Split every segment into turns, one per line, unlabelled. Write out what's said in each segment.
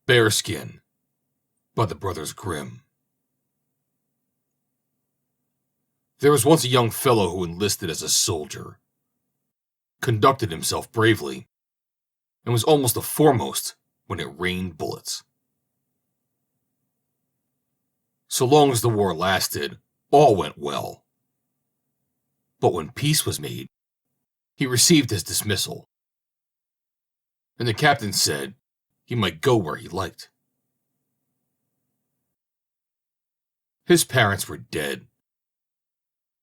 Bearskin by the brothers Grimm. There was once a young fellow who enlisted as a soldier, conducted himself bravely, and was almost the foremost when it rained bullets. So long as the war lasted, all went well. But when peace was made, he received his dismissal, and the captain said he might go where he liked. His parents were dead,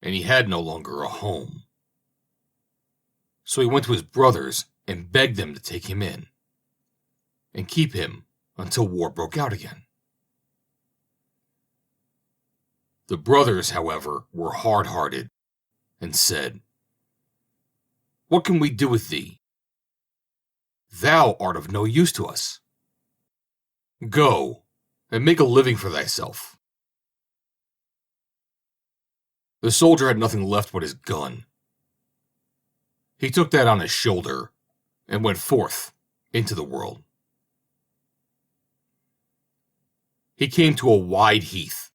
and he had no longer a home. So he went to his brothers and begged them to take him in and keep him until war broke out again. The brothers, however, were hard-hearted and said, "What can we do with thee? Thou art of no use to us. Go and make a living for thyself." The soldier had nothing left but his gun. He took that on his shoulder and went forth into the world. He came to a wide heath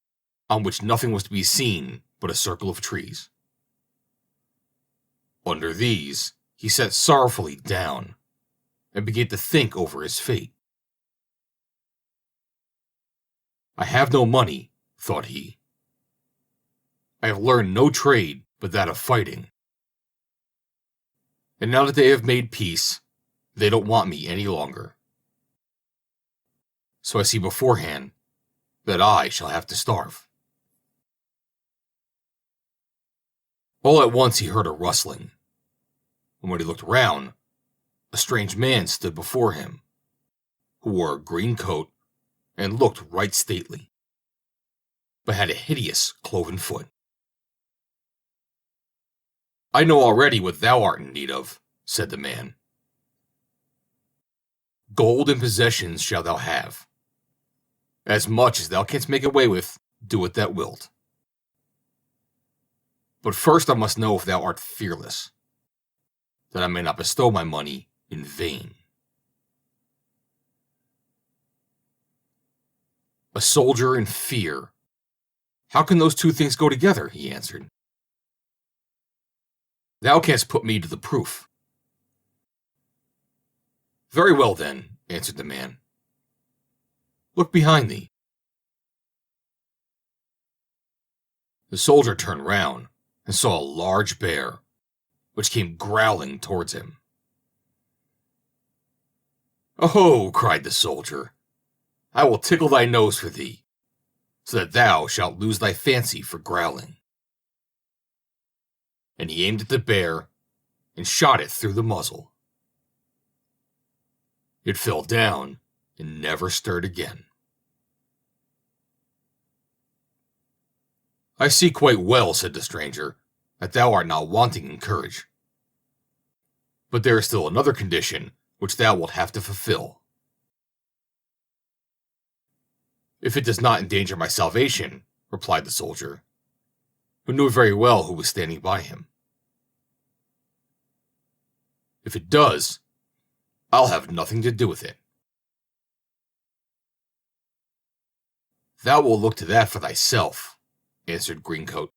on which nothing was to be seen but a circle of trees. Under these, he sat sorrowfully down and began to think over his fate. "I have no money," thought he. "I have learned no trade but that of fighting. And now that they have made peace, they don't want me any longer. So I see beforehand that I shall have to starve." All at once he heard a rustling, and when he looked round, a strange man stood before him, who wore a green coat and looked right stately, but had a hideous cloven foot. "I know already what thou art in need of," said the man. "Gold and possessions shalt thou have. As much as thou canst make away with, do it that wilt. But first I must know if thou art fearless, that I may not bestow my money in vain." "A soldier and fear. How can those two things go together?" he answered. "Thou canst put me to the proof." "Very well then," answered the man. "Look behind thee." The soldier turned round and saw a large bear, which came growling towards him. "Oh," cried the soldier, "I will tickle thy nose for thee, so that thou shalt lose thy fancy for growling." And he aimed at the bear and shot it through the muzzle. It fell down and never stirred again. "I see quite well," said the stranger, "that thou art not wanting in courage. But there is still another condition which thou wilt have to fulfill." "If it does not endanger my salvation," replied the soldier, who knew very well who was standing by him. "If it does, I'll have nothing to do with it." "Thou wilt look to that for thyself," answered Greencoat.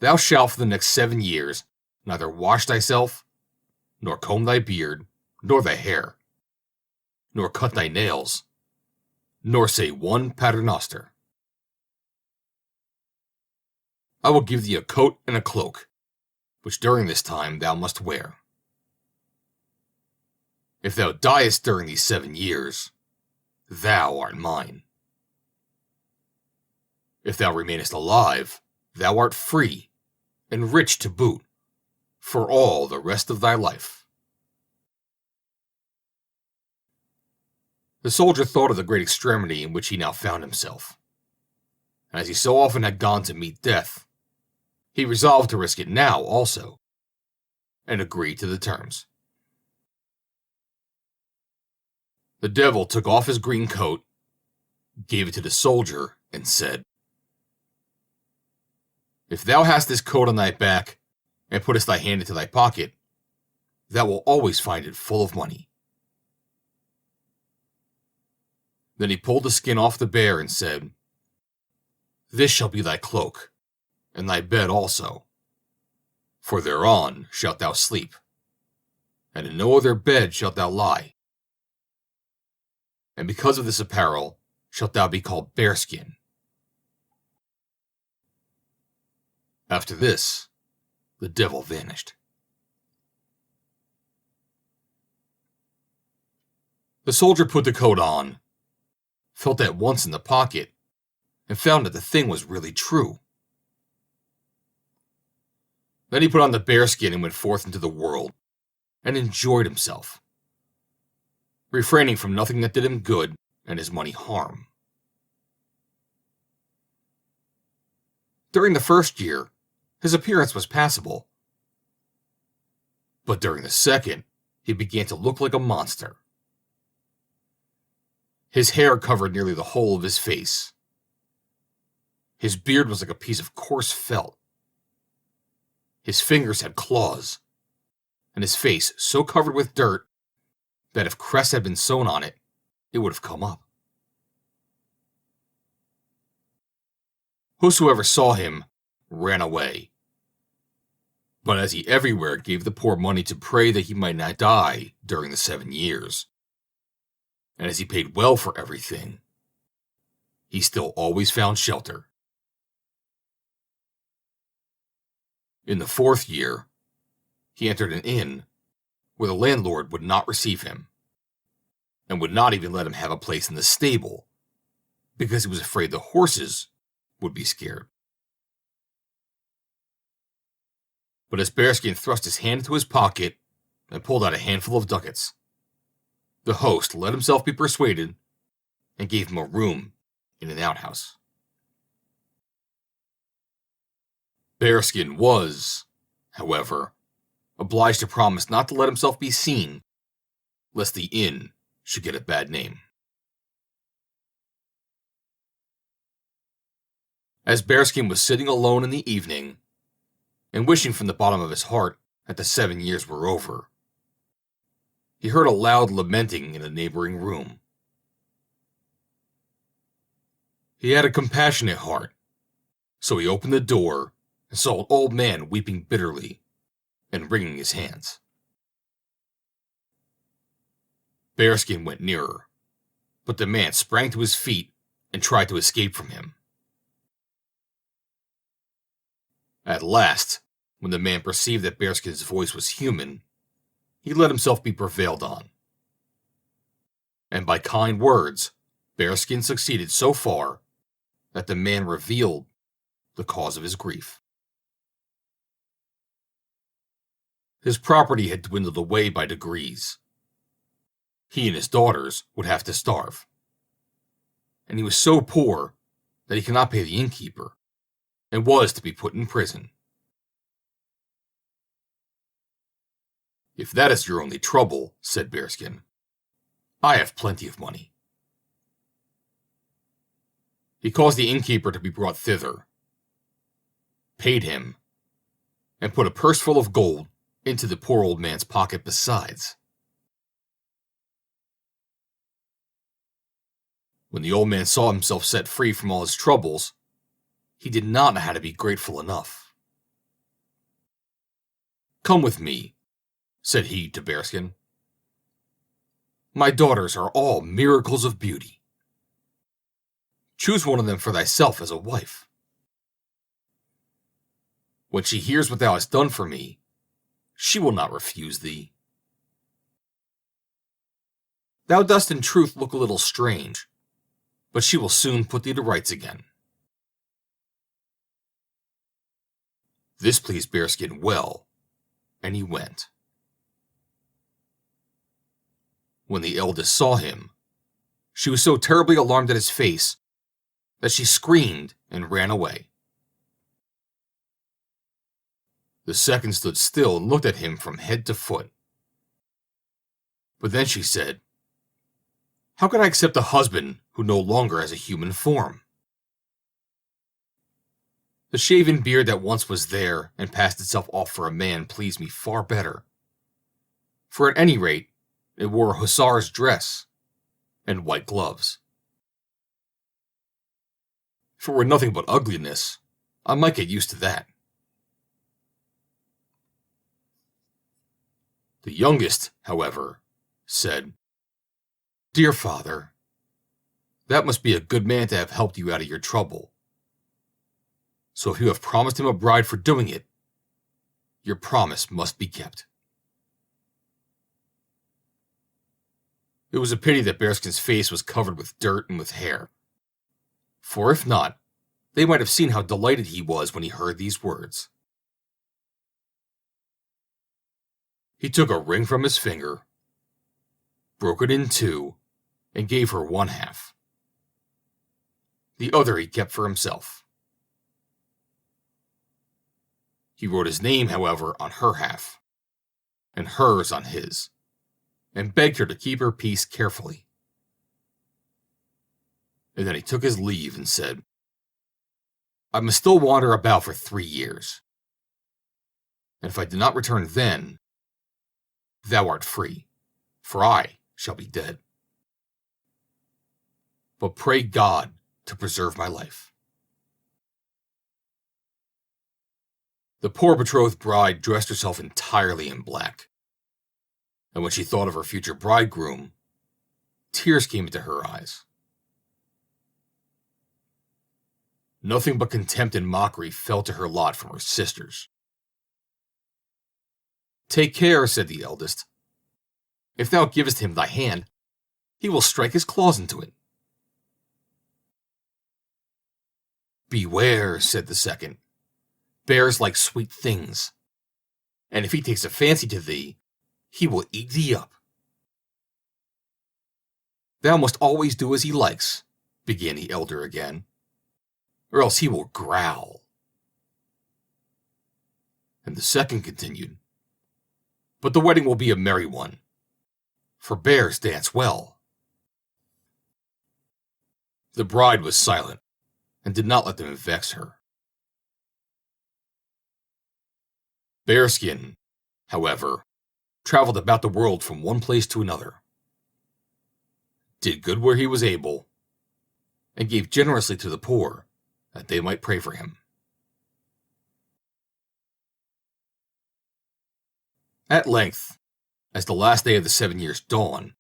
"Thou shalt for the next 7 years neither wash thyself, nor comb thy beard, nor thy hair, nor cut thy nails, nor say one paternoster. I will give thee a coat and a cloak, which during this time thou must wear. If thou diest during these 7 years, thou art mine. If thou remainest alive, thou art free, and rich to boot, for all the rest of thy life." The soldier thought of the great extremity in which he now found himself, and as he so often had gone to meet death, he resolved to risk it now also, and agreed to the terms. The devil took off his green coat, gave it to the soldier, and said, "If thou hast this coat on thy back, and puttest thy hand into thy pocket, thou wilt always find it full of money. Then he pulled the skin off the bear and said, "This shall be thy cloak, and thy bed also. For thereon shalt thou sleep, and in no other bed shalt thou lie. And because of this apparel shalt thou be called Bearskin." After this, the devil vanished. The soldier put the coat on, felt at once in the pocket, and found that the thing was really true. Then he put on the bearskin and went forth into the world, and enjoyed himself, refraining from nothing that did him good and his money harm. During the first year, his appearance was passable, but during the second, he began to look like a monster. His hair covered nearly the whole of his face. His beard was like a piece of coarse felt. His fingers had claws, and his face so covered with dirt that if cress had been sewn on it, it would have come up. Whosoever saw him ran away. But as he everywhere gave the poor money to pray that he might not die during the 7 years, and as he paid well for everything, he still always found shelter. In the 4th year, he entered an inn where the landlord would not receive him, and would not even let him have a place in the stable, because he was afraid the horses would be scared. But as Bearskin thrust his hand into his pocket and pulled out a handful of ducats, the host let himself be persuaded and gave him a room in an outhouse. Bearskin was, however, obliged to promise not to let himself be seen, lest the inn should get a bad name. As Bearskin was sitting alone in the evening, and wishing from the bottom of his heart that the 7 years were over, he heard a loud lamenting in a neighboring room. He had a compassionate heart, so he opened the door and saw an old man weeping bitterly and wringing his hands. Bearskin went nearer, but the man sprang to his feet and tried to escape from him. At last, when the man perceived that Bearskin's voice was human, he let himself be prevailed on. And by kind words, Bearskin succeeded so far that the man revealed the cause of his grief. His property had dwindled away by degrees. He and his daughters would have to starve. And he was so poor that he could not pay the innkeeper, and was to be put in prison. "If that is your only trouble," said Bearskin, "I have plenty of money." He caused the innkeeper to be brought thither, paid him, and put a purse full of gold into the poor old man's pocket besides. When the old man saw himself set free from all his troubles, he did not know how to be grateful enough. "Come with me," said he to Bearskin. "My daughters are all miracles of beauty. Choose one of them for thyself as a wife. When she hears what thou hast done for me, she will not refuse thee. Thou dost in truth look a little strange, but she will soon put thee to rights again." This pleased Bearskin well, and he went. When the eldest saw him, she was so terribly alarmed at his face that she screamed and ran away. The second stood still and looked at him from head to foot. But then she said, "How can I accept a husband who no longer has a human form?" The shaven beard that once was there and passed itself off for a man pleased me far better, for at any rate it wore a hussar's dress and white gloves. If it were nothing but ugliness, I might get used to that. The youngest, however, said, "Dear father, that must be a good man to have helped you out of your trouble. So if you have promised him a bride for doing it, your promise must be kept." It was a pity that Bearskin's face was covered with dirt and with hair, for if not, they might have seen how delighted he was when he heard these words. He took a ring from his finger, broke it in two, and gave her one half. The other he kept for himself. He wrote his name, however, on her half, and hers on his, and begged her to keep her peace carefully. And then he took his leave and said, "I must still wander about for 3 years. And if I do not return then, thou art free, for I shall be dead. But pray God to preserve my life." The poor betrothed bride dressed herself entirely in black, and when she thought of her future bridegroom, tears came into her eyes. Nothing but contempt and mockery fell to her lot from her sisters. "Take care," said the eldest. "If thou givest him thy hand, he will strike his claws into it." "Beware," said the second. "Bears like sweet things, and if he takes a fancy to thee, he will eat thee up." "Thou must always do as he likes," began the elder again, "or else he will growl." And the second continued, "But the wedding will be a merry one, for bears dance well." The bride was silent, and did not let them vex her. Bearskin, however, traveled about the world from one place to another, did good where he was able, and gave generously to the poor, that they might pray for him. At length, as the last day of the 7 years dawned,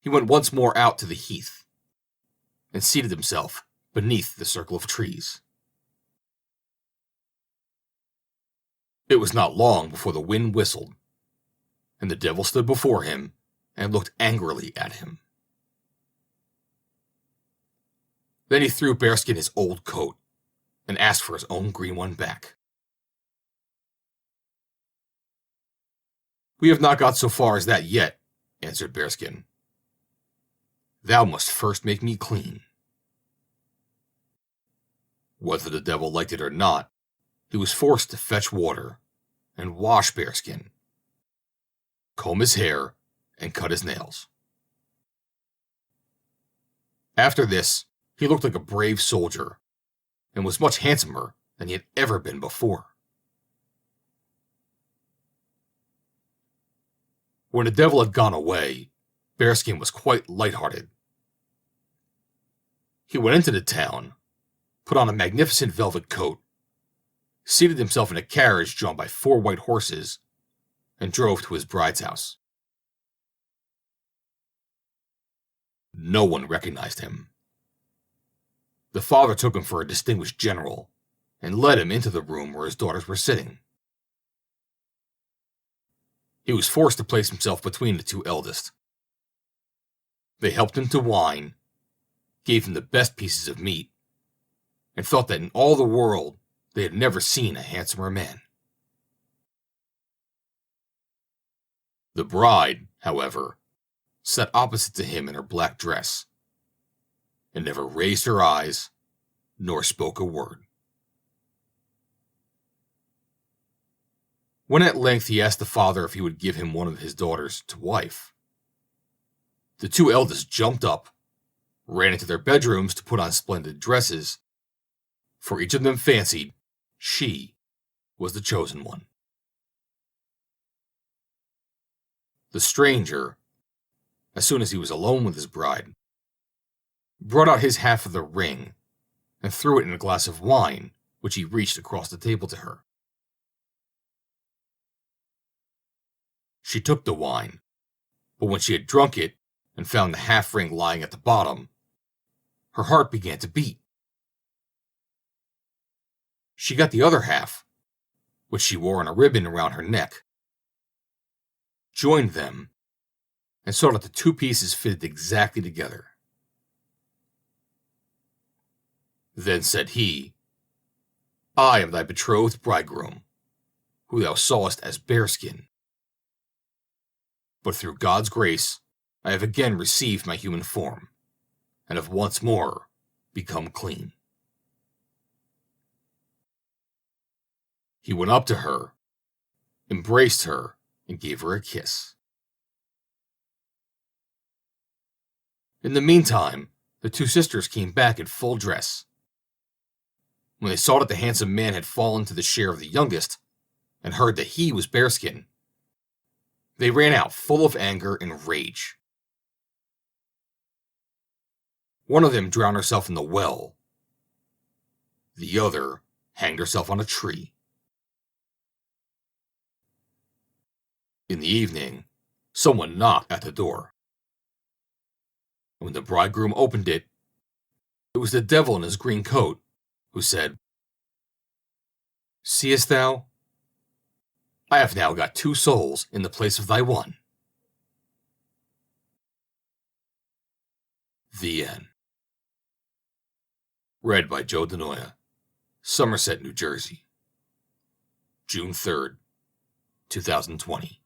he went once more out to the heath, and seated himself beneath the circle of trees. It was not long before the wind whistled, and the devil stood before him and looked angrily at him. Then he threw Bearskin his old coat, and asked for his own green one back. "We have not got so far as that yet," answered Bearskin. "Thou must first make me clean." Whether the devil liked it or not, he was forced to fetch water, and wash Bearskin, comb his hair, and cut his nails. After this, he looked like a brave soldier, and was much handsomer than he had ever been before. When the devil had gone away, Bearskin was quite light-hearted. He went into the town, put on a magnificent velvet coat, seated himself in a carriage drawn by 4 white horses, and drove to his bride's house. No one recognized him. The father took him for a distinguished general, and led him into the room where his daughters were sitting. He was forced to place himself between the 2 eldest. They helped him to wine, gave him the best pieces of meat, and felt that in all the world they had never seen a handsomer man. The bride, however, sat opposite to him in her black dress, and never raised her eyes, nor spoke a word. When at length he asked the father if he would give him one of his daughters to wife, the 2 eldest jumped up, ran into their bedrooms to put on splendid dresses, for each of them fancied she was the chosen one. The stranger, as soon as he was alone with his bride, brought out his half of the ring, and threw it in a glass of wine, which he reached across the table to her. She took the wine, but when she had drunk it and found the half ring lying at the bottom, her heart began to beat. She got the other half, which she wore on a ribbon around her neck, joined them, and saw that the two pieces fitted exactly together. Then said he, I am thy betrothed bridegroom, who thou sawest as Bearskin. But through God's grace, I have again received my human form, and have once more become clean. He went up to her, embraced her, and gave her a kiss. In the meantime, the two sisters came back in full dress. When they saw that the handsome man had fallen to the share of the youngest, and heard that he was Bearskin, they ran out full of anger and rage. One of them drowned herself in the well. The other hanged herself on a tree. In the evening, someone knocked at the door. When the bridegroom opened it, it was the devil in his green coat, who said, Seest thou? I have now got two souls in the place of thy one. The End. Read by Joe DeNoia, Somerset, New Jersey. June 3rd, 2020.